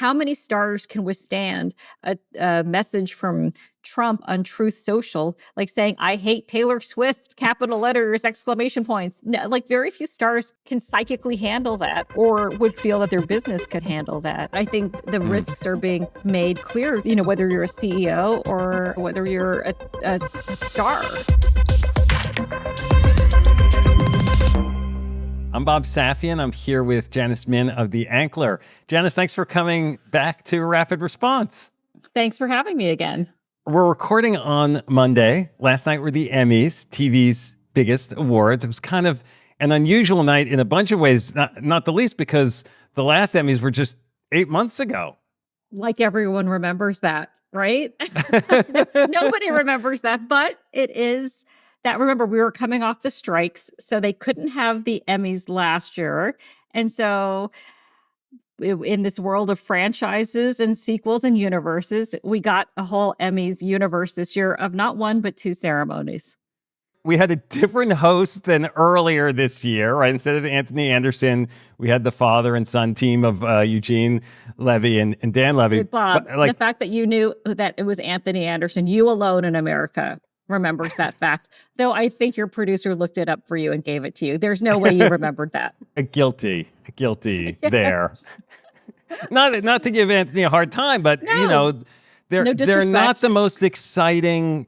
how many stars can withstand a message from Trump on Truth Social, like saying, I hate Taylor Swift, capital letters, exclamation points. No, like very few stars can psychically handle that or would feel that their business could handle that. I think the risks are being made clear, whether you're a CEO or whether you're a star. I'm Bob Safian. I'm here with Janice Min of The Ankler. Janice, thanks for coming back to Rapid Response. Thanks for having me again. We're recording on Monday. Last night were the Emmys, TV's biggest awards. It was kind of an unusual night in a bunch of ways, not the least because the last Emmys were just 8 months ago. Like everyone remembers that, right? Nobody remembers that, but it is that. Remember, we were coming off the strikes, so they couldn't have the Emmys last year. And so in this world of franchises and sequels and universes, we got a whole Emmys universe this year of not one, but two ceremonies. We had a different host than earlier this year, right? Instead of Anthony Anderson, we had the father and son team of Eugene Levy and Dan Levy. Bob, the fact that you knew that it was Anthony Anderson, you alone in America remembers that fact. Though I think your producer looked it up for you and gave it to you. There's no way you remembered that. Guilty there. Not to give Anthony a hard time, but they're not the most exciting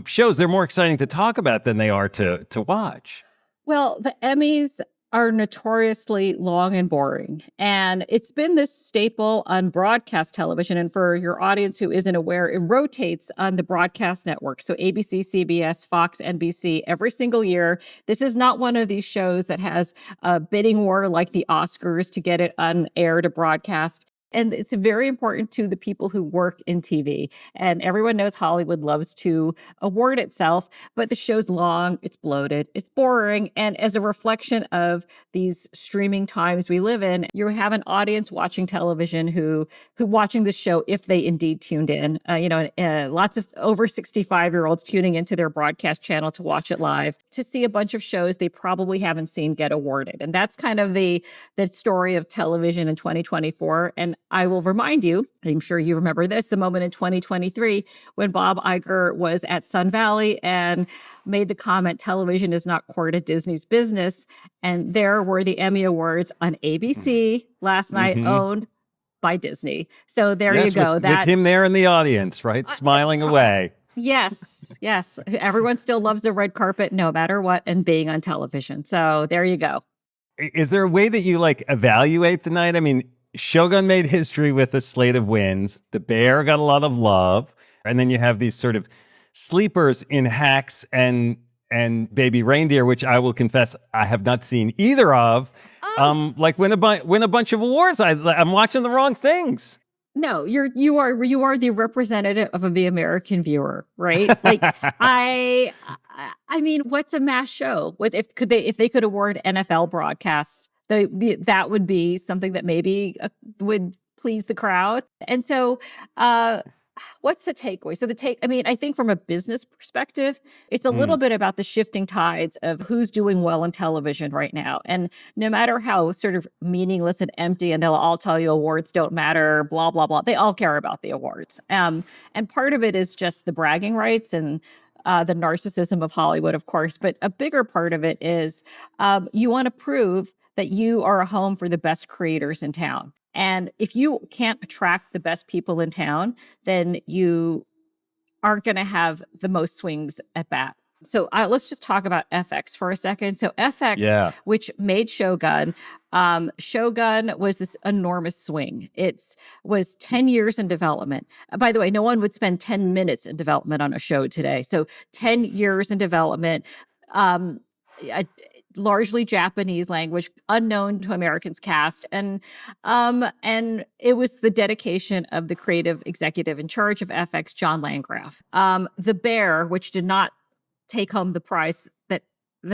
shows. They're more exciting to talk about than they are to watch. Well, the Emmys are notoriously long and boring. And it's been this staple on broadcast television. And for your audience who isn't aware, it rotates on the broadcast network. So ABC, CBS, Fox, NBC, every single year. This is not one of these shows that has a bidding war like the Oscars to get it on air to broadcast. And it's very important to the people who work in TV. And everyone knows Hollywood loves to award itself, but the show's long, it's bloated, it's boring. And as a reflection of these streaming times we live in, you have an audience watching television who watching the show if they indeed tuned in. Lots of over 65-year-olds tuning into their broadcast channel to watch it live, to see a bunch of shows they probably haven't seen get awarded. And that's kind of the story of television in 2024. And I will remind you, I'm sure you remember this, the moment in 2023 when Bob Iger was at Sun Valley and made the comment, television is not core to Disney's business. And there were the Emmy Awards on ABC last night, owned by Disney. So there you go. With him there in the audience, right? Smiling away. Yes. Everyone still loves the red carpet no matter what and being on television. So there you go. Is there a way that you evaluate the night? I mean, Shōgun made history with a slate of wins. The Bear got a lot of love. And then you have these sort of sleepers in Hacks and Baby Reindeer, which I will confess I have not seen either of. Win a bunch of awards. I'm watching the wrong things. No, you are the representative of the American viewer, right? I mean, what's a mass show? If they could award NFL broadcasts, that would be something that maybe would please the crowd. And so what's the takeaway? So I think from a business perspective, it's a little bit about the shifting tides of who's doing well in television right now. And no matter how sort of meaningless and empty, and they'll all tell you awards don't matter, blah, blah, blah. They all care about the awards. And part of it is just the bragging rights and the narcissism of Hollywood, of course. But a bigger part of it is you want to prove that you are a home for the best creators in town. And if you can't attract the best people in town, then you aren't going to have the most swings at bat. So let's just talk about FX for a second. So FX, which made Shōgun, Shōgun was this enormous swing. It was 10 years in development. By the way, no one would spend 10 minutes in development on a show today. So 10 years in development, largely Japanese language, unknown to Americans cast. And it was the dedication of the creative executive in charge of FX, John Landgraf. The Bear, which did not take home the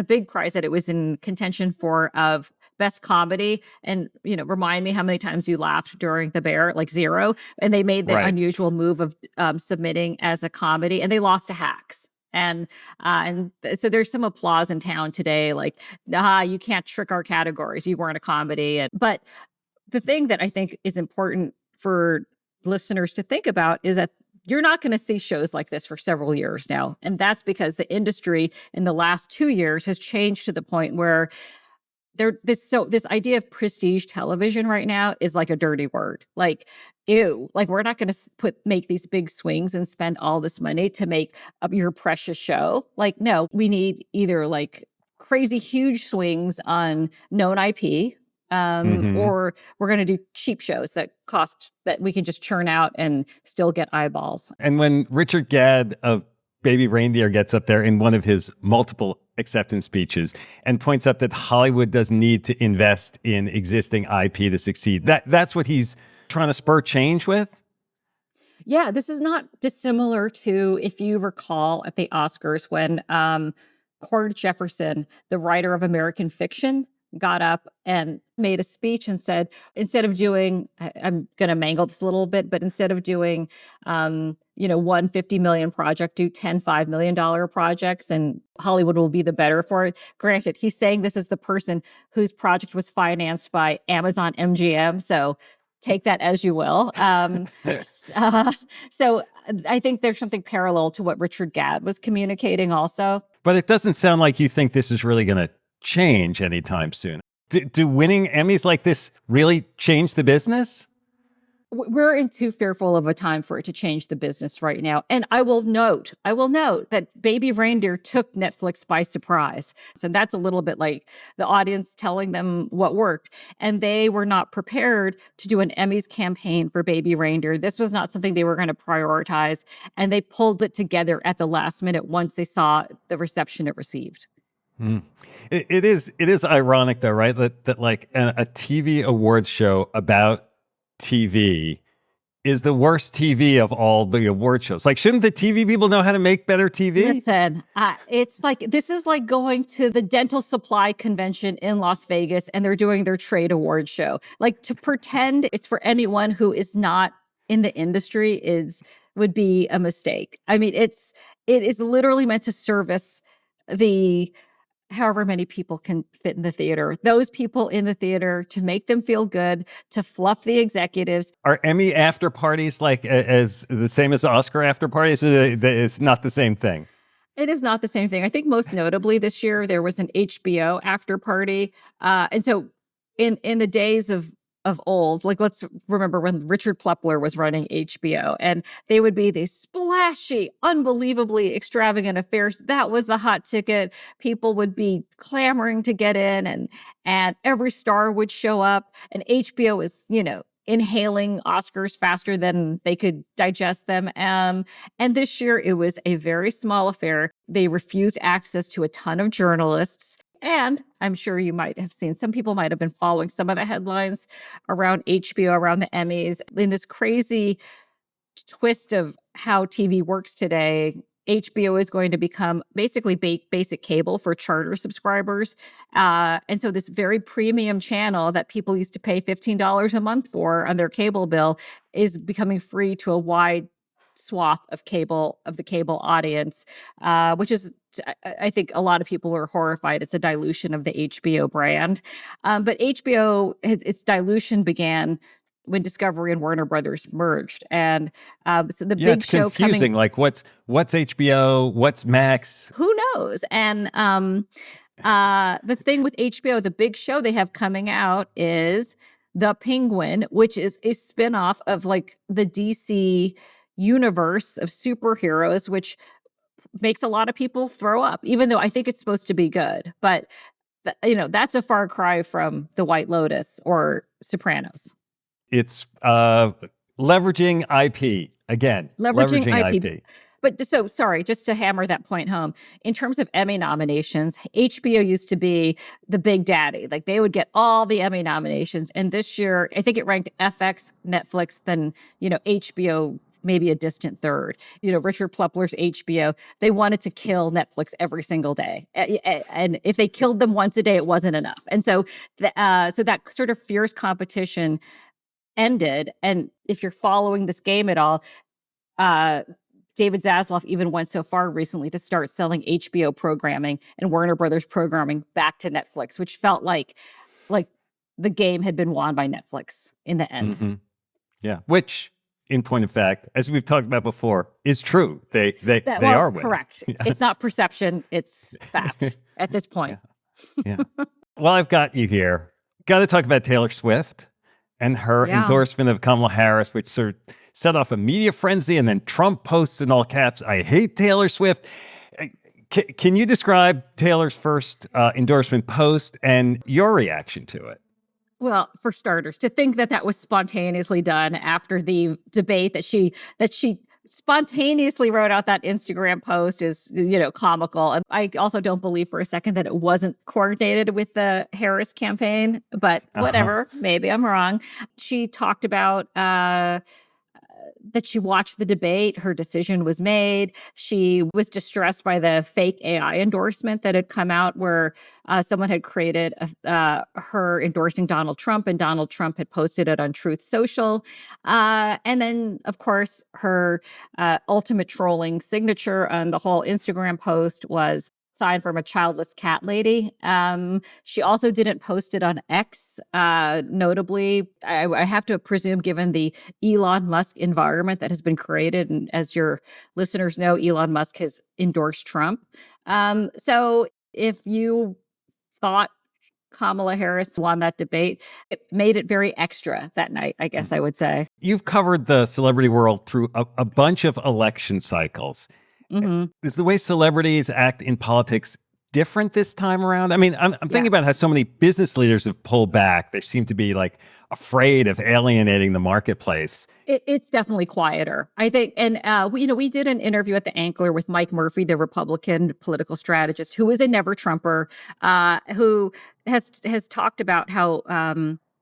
big prize that it was in contention for of best comedy. And, remind me how many times you laughed during The Bear, like 0. And they made the unusual move of submitting as a comedy, and they lost to Hacks. And so there's some applause in town today, like, you can't trick our categories. You weren't a comedy. But the thing that I think is important for listeners to think about is that you're not going to see shows like this for several years now. And that's because the industry in the last 2 years has changed to the point where this idea of prestige television right now is like a dirty word. Like, ew, like we're not going to make these big swings and spend all this money to make up your precious show. Like, no, we need either like crazy huge swings on known IP, Hmm. or we're going to do cheap shows that we can just churn out and still get eyeballs. And when Richard Gadd of Baby Reindeer gets up there in one of his multiple acceptance speeches and points out that Hollywood doesn't need to invest in existing IP to succeed, that's what he's trying to spur change with? Yeah, this is not dissimilar to, if you recall, at the Oscars when Cord Jefferson, the writer of American Fiction, got up and made a speech and said, instead of doing, I'm going to mangle this a little bit, but instead of doing, one $50 million project, do 10 $5 million projects and Hollywood will be the better for it. Granted, he's saying this is the person whose project was financed by Amazon MGM. So take that as you will. So I think there's something parallel to what Richard Gadd was communicating also. But it doesn't sound like you think this is really going to change anytime soon. Do winning Emmys like this really change the business? We're in too fearful of a time for it to change the business right now. And I will note that Baby Reindeer took Netflix by surprise. So that's a little bit like the audience telling them what worked. And they were not prepared to do an Emmys campaign for Baby Reindeer. This was not something they were going to prioritize. And they pulled it together at the last minute once they saw the reception it received. Mm. It is ironic though, right? That like a TV awards show about TV is the worst TV of all the award shows. Like, shouldn't the TV people know how to make better TV? Listen, it's like, this is like going to the dental supply convention in Las Vegas and they're doing their trade award show. Like, to pretend it's for anyone who is not in the industry would be a mistake. I mean, it is literally meant to service the however many people can fit in the theater, those people in the theater, to make them feel good, to fluff the executives. Are Emmy after parties like as the same as Oscar after parties? It's not the same thing. It is not the same thing. I think most notably this year, there was an HBO after party. And so in the days of old, like let's remember when Richard Plepler was running HBO and they would be these splashy, unbelievably extravagant affairs. That was the hot ticket. People would be clamoring to get in and every star would show up, and HBO is, inhaling Oscars faster than they could digest them. And this year it was a very small affair. They refused access to a ton of journalists. And I'm sure you might have seen, some people might have been following some of the headlines around HBO, around the Emmys, in this crazy twist of how TV works today. HBO is going to become basically basic cable for charter subscribers. And so this very premium channel that people used to pay $15 a month for on their cable bill is becoming free to a wide swath of the cable audience, which is, I think a lot of people are horrified. It's a dilution of the HBO brand. But HBO, its dilution began when Discovery and Warner Brothers merged. And so the big it's show confusing. Like what's HBO, what's Max? Who knows? And the thing with HBO, the big show they have coming out is The Penguin, which is a spinoff of like the DC universe of superheroes, which makes a lot of people throw up, even though I think it's supposed to be good. But, that's a far cry from The White Lotus or Sopranos. It's leveraging IP again. Leveraging IP. But just to hammer that point home, in terms of Emmy nominations, HBO used to be the big daddy. Like they would get all the Emmy nominations. And this year, I think it ranked FX, Netflix, then, HBO, maybe a distant third. Richard Plepler's HBO, they wanted to kill Netflix every single day. And if they killed them once a day, it wasn't enough. And so that sort of fierce competition ended. And if you're following this game at all, David Zaslav even went so far recently to start selling HBO programming and Warner Brothers programming back to Netflix, which felt like the game had been won by Netflix in the end. Mm-hmm. Yeah. Which, in point of fact, as we've talked about before, is true. They are winning. Correct. Yeah. It's not perception, it's fact at this point. Yeah. Well, I've got you here. Got to talk about Taylor Swift and her endorsement of Kamala Harris, which sort of set off a media frenzy, and then Trump posts in all caps, "I hate Taylor Swift." Can you describe Taylor's first endorsement post and your reaction to it? Well, for starters, to think that was spontaneously done after the debate, that she spontaneously wrote out that Instagram post is, comical. And I also don't believe for a second that it wasn't coordinated with the Harris campaign, but whatever, maybe I'm wrong. She talked about that she watched the debate. Her decision was made. She was distressed by the fake AI endorsement that had come out, where someone had created her endorsing Donald Trump, and Donald Trump had posted it on Truth Social. And then, of course, her ultimate trolling signature on the whole Instagram post was signed from a childless cat lady. She also didn't post it on X. Notably, I have to presume, given the Elon Musk environment that has been created, and as your listeners know, Elon Musk has endorsed Trump. So if you thought Kamala Harris won that debate, it made it very extra that night, I guess I would say. You've covered the celebrity world through a bunch of election cycles. Mm-hmm. Is the way celebrities act in politics different this time around? I mean, I'm thinking about how so many business leaders have pulled back. They seem to be afraid of alienating the marketplace. It's definitely quieter, I think. And, we did an interview at the Ankler with Mike Murphy, the Republican political strategist, who is a never Trumper, who has talked about how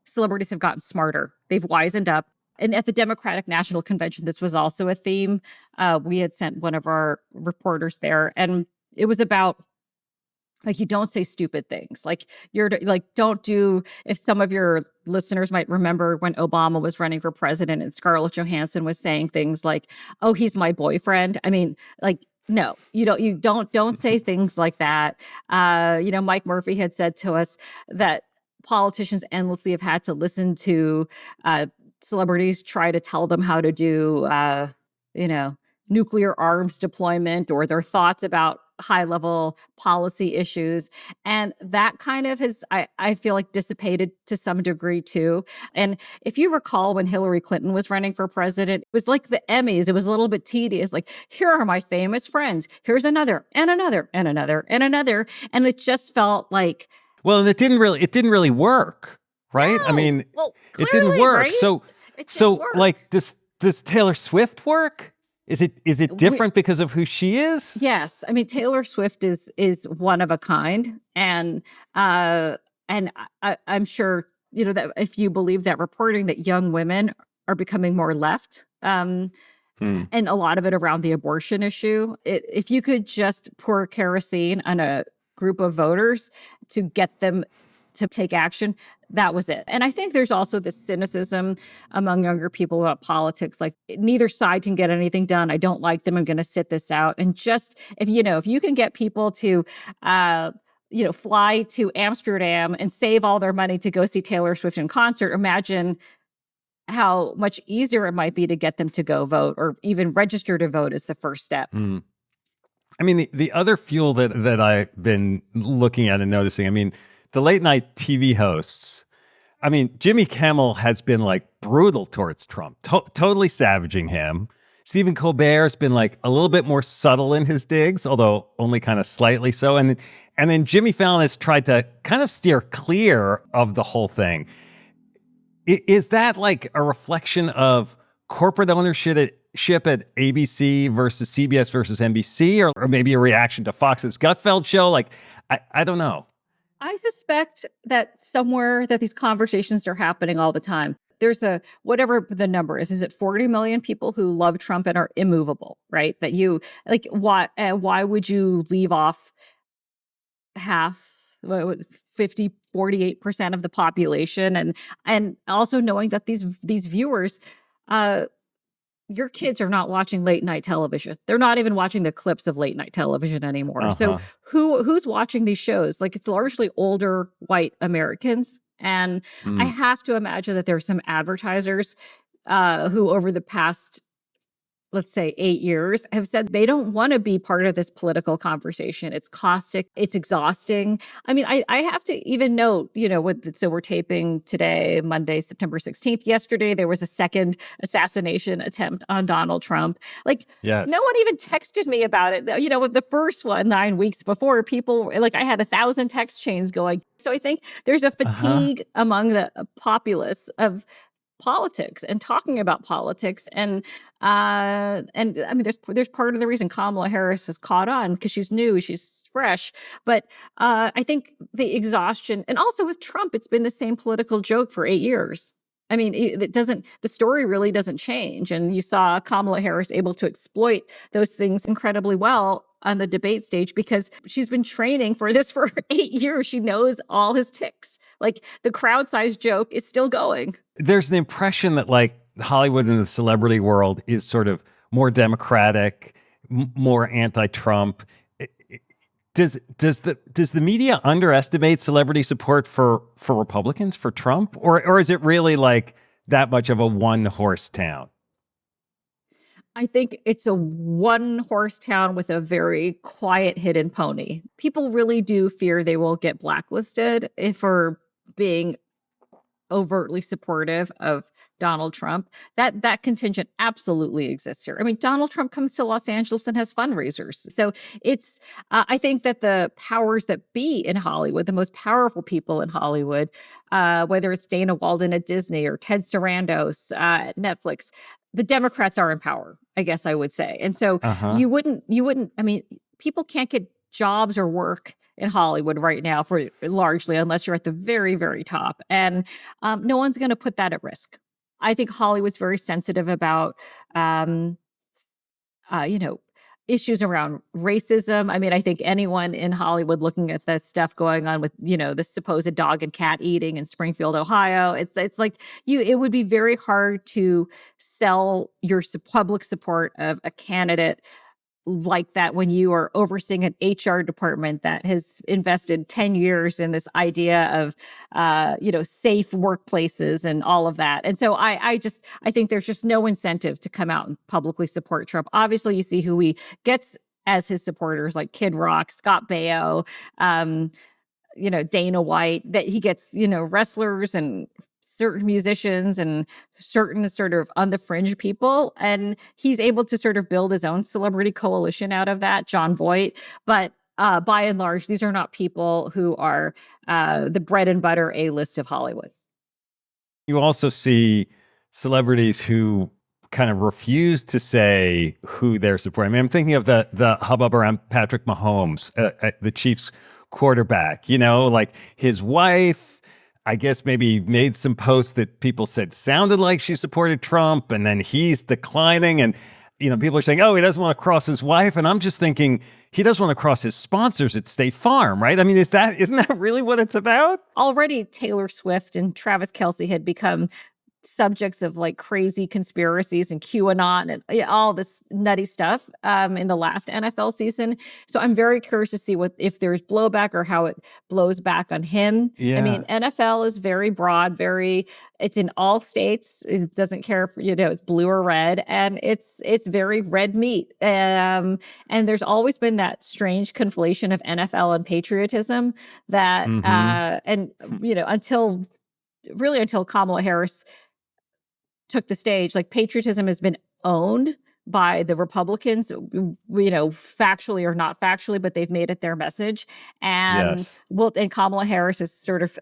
celebrities have gotten smarter. They've wisened up. And at the Democratic National Convention, this was also a theme. We had sent one of our reporters there, and it was about, you don't say stupid things. Don't do, if some of your listeners might remember when Obama was running for president and Scarlett Johansson was saying things like, "Oh, he's my boyfriend." I mean, no, you don't say things like that. Mike Murphy had said to us that politicians endlessly have had to listen to celebrities try to tell them how to do, nuclear arms deployment, or their thoughts about high-level policy issues. And that kind of has, I feel like, dissipated to some degree too. And if you recall, when Hillary Clinton was running for president, it was like the Emmys. It was a little bit tedious. Here are my famous friends. Here's another, and another, and another, and another. And it just felt like... Well, and it didn't really work, right? No. I mean, clearly, it didn't work. Right? So does Taylor Swift work? Is it different because of who she is? Yes. I mean, Taylor Swift is one of a kind. And I'm sure, that if you believe that reporting, that young women are becoming more left, and a lot of it around the abortion issue. If you could just pour kerosene on a group of voters to get them to take action, that was it. And I think there's also this cynicism among younger people about politics. Neither side can get anything done. I don't like them. I'm going to sit this out. And just, if you can get people to, fly to Amsterdam and save all their money to go see Taylor Swift in concert, imagine how much easier it might be to get them to go vote, or even register to vote is the first step. I mean, the other fuel that I've been looking at and noticing, I mean, the late night TV hosts, I mean, Jimmy Kimmel has been brutal towards Trump, totally savaging him. Stephen Colbert's been a little bit more subtle in his digs, although only kind of slightly so. And then Jimmy Fallon has tried to kind of steer clear of the whole thing. Is that a reflection of corporate ownership at ABC versus CBS versus NBC, or maybe a reaction to Fox's Gutfeld show? I don't know. I suspect that somewhere that these conversations are happening all the time. There's whatever the number is it 40 million people who love Trump and are immovable, right? That you, why would you leave off half, 48% of the population? And also knowing that these viewers, your kids are not watching late night television. They're not even watching the clips of late night television anymore. So who's watching these shows? It's largely older white Americans. And I have to imagine that there are some advertisers who over the past, let's say 8 years, have said they don't want to be part of this political conversation. It's caustic, it's exhausting. I mean, I have to even note, so we're taping today, Monday, September 16th. Yesterday, there was a second assassination attempt on Donald Trump. Like, Yes. no one even texted me about it. With the first one 9 weeks before, people, like, I had 1,000 text chains going. So I think there's a fatigue among the populace of politics and talking about politics, and I mean, there's part of the reason Kamala Harris has caught on, because she's new, she's fresh, but I think the exhaustion, and also with Trump, it's been the same political joke for 8 years. I mean, the story really doesn't change, and you saw Kamala Harris able to exploit those things incredibly well on the debate stage because she's been training for this for 8 years. She knows all his ticks. Like, the crowd size joke is still going. There's an impression that like Hollywood and the celebrity world is sort of more democratic, more anti-Trump. Does the media underestimate celebrity support for Republicans, for Trump, or is it really like that much of a one-horse town? I think it's a one-horse town with a very quiet hidden pony. People really do fear they will get blacklisted for being overtly supportive of Donald Trump. That contingent absolutely exists here. I mean, Donald Trump comes to Los Angeles and has fundraisers. So it's, I think that the powers that be in Hollywood, the most powerful people in Hollywood, whether it's Dana Walden at Disney or Ted Sarandos at Netflix, the Democrats are in power, I guess I would say. And so you wouldn't, I mean, people can't get jobs or work in Hollywood right now for largely, unless you're at the very, very top. And no one's going to put that at risk. I think Hollywood's very sensitive about, issues around racism. I mean, I think anyone in Hollywood looking at this stuff going on with, the supposed dog and cat eating in Springfield, Ohio, it's like it would be very hard to sell your public support of a candidate like that when you are overseeing an HR department that has invested 10 years in this idea of, safe workplaces and all of that. And so I think there's just no incentive to come out and publicly support Trump. Obviously, you see who he gets as his supporters, like Kid Rock, Scott Baio, Dana White, that he gets, wrestlers and certain musicians and certain sort of on the fringe people. And he's able to sort of build his own celebrity coalition out of that, John Voight. But by and large, these are not people who are the bread and butter A-list of Hollywood. You also see celebrities who kind of refuse to say who they're supporting. I mean, I'm thinking of the hubbub around Patrick Mahomes, the Chiefs quarterback, like his wife, I guess, maybe made some posts that people said sounded like she supported Trump, and then he's declining. And, people are saying, oh, he doesn't want to cross his wife. And I'm just thinking, he doesn't want to cross his sponsors at State Farm, right? I mean, isn't that really what it's about? Already Taylor Swift and Travis Kelce had become subjects of like crazy conspiracies and QAnon and all this nutty stuff in the last NFL season. So I'm very curious to see if there's blowback or how it blows back on him. Yeah. I mean, NFL is very broad, it's in all states. It doesn't care if, it's blue or red, and it's very red meat. And there's always been that strange conflation of NFL and patriotism that, until Kamala Harris took the stage, like, patriotism has been owned by the Republicans, factually or not factually, but they've made it their message. And Yes. and Kamala Harris has sort of,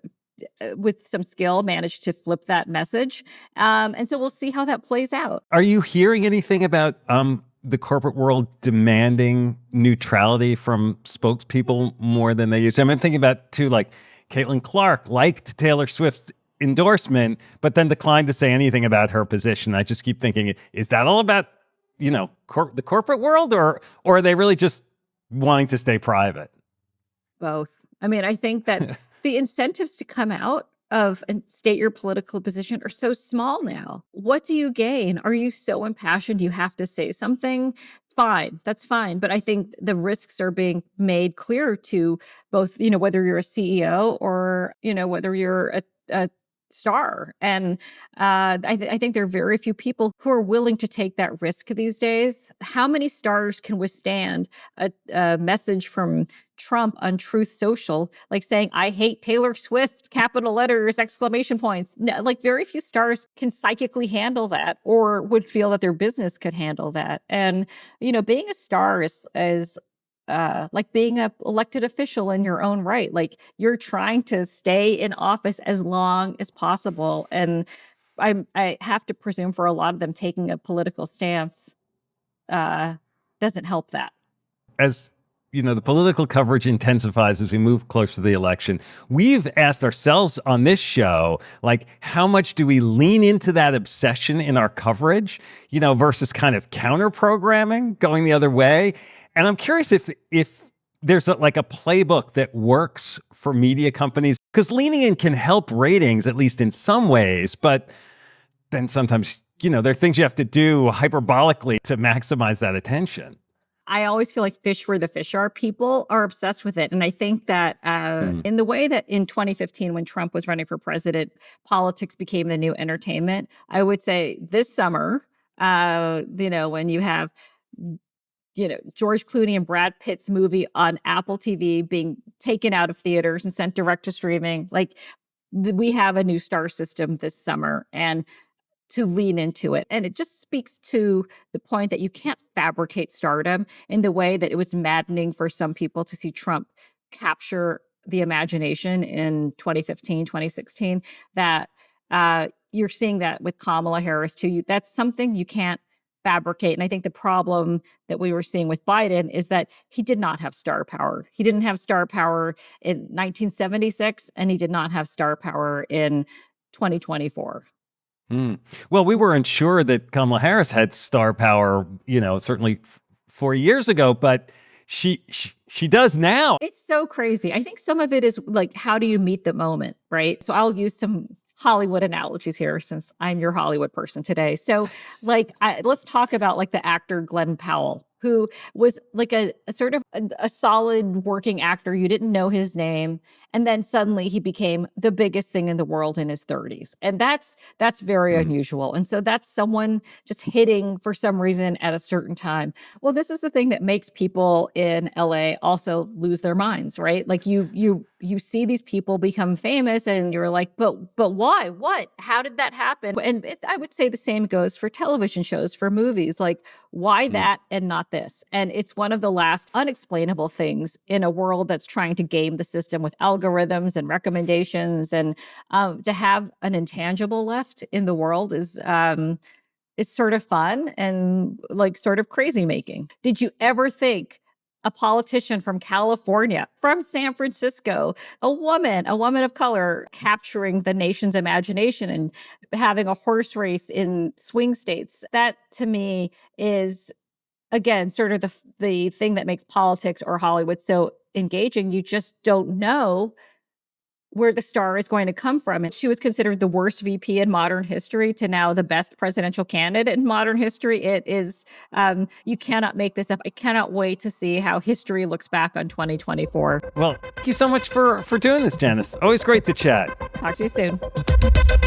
with some skill, managed to flip that message. And so we'll see how that plays out. Are you hearing anything about the corporate world demanding neutrality from spokespeople more than they used to? I'm thinking about, too, like Caitlin Clark liked Taylor Swift's endorsement, but then declined to say anything about her position. I just keep thinking, is that all about, the corporate world, or are they really just wanting to stay private? Both. I mean, I think that the incentives to come out and state your political position are so small now. What do you gain? Are you so impassioned you have to say something? Fine, that's fine. But I think the risks are being made clear to both, whether you're a CEO or, whether you're a star. And I think there are very few people who are willing to take that risk these days. How many stars can withstand a message from Trump on Truth Social, like saying, I hate Taylor Swift, capital letters, exclamation points? No, like very few stars can psychically handle that or would feel that their business could handle that. And, being a star is like being a elected official in your own right. Like you're trying to stay in office as long as possible. And I have to presume for a lot of them, taking a political stance doesn't help that. As the political coverage intensifies as we move closer to the election, we've asked ourselves on this show, like, how much do we lean into that obsession in our coverage, versus kind of counter programming going the other way? And I'm curious if there's a playbook that works for media companies, because leaning in can help ratings, at least in some ways, but then sometimes, there are things you have to do hyperbolically to maximize that attention. I always feel like fish where the fish are. People are obsessed with it. And I think that in the way that in 2015, when Trump was running for president, politics became the new entertainment. I would say this summer, when you have, George Clooney and Brad Pitt's movie on Apple TV being taken out of theaters and sent direct to streaming, like we have a new star system this summer. And to lean into it. And it just speaks to the point that you can't fabricate stardom in the way that it was maddening for some people to see Trump capture the imagination in 2015, 2016, that you're seeing that with Kamala Harris too. That's something you can't fabricate. And I think the problem that we were seeing with Biden is that he did not have star power. He didn't have star power in 1976, and he did not have star power in 2024. Well, we weren't sure that Kamala Harris had star power, certainly 4 years ago, but she does now. It's so crazy. I think some of it is like, how do you meet the moment, right? So I'll use some Hollywood analogies here since I'm your Hollywood person today. So let's talk about like the actor Glenn Powell, who was like a sort of a solid working actor. You didn't know his name. And then suddenly he became the biggest thing in the world in his 30s. And that's very unusual. And so that's someone just hitting for some reason at a certain time. Well, this is the thing that makes people in LA also lose their minds, right? Like you see these people become famous and you're like, but why? What? How did that happen? And I would say the same goes for television shows, for movies. Like, why that and not this? And it's one of the last unexplainable things in a world that's trying to game the system with algorithms and recommendations. And to have an intangible left in the world is sort of fun and like sort of crazy making. Did you ever think a politician from California, from San Francisco, a woman of color, capturing the nation's imagination and having a horse race in swing states? That to me is, again, sort of the thing that makes politics or Hollywood so engaging. You just don't know where the star is going to come from. And she was considered the worst VP in modern history to now the best presidential candidate in modern history. It is, you cannot make this up. I cannot wait to see how history looks back on 2024. Well, thank you so much for doing this, Janice. Always great to chat. Talk to you soon.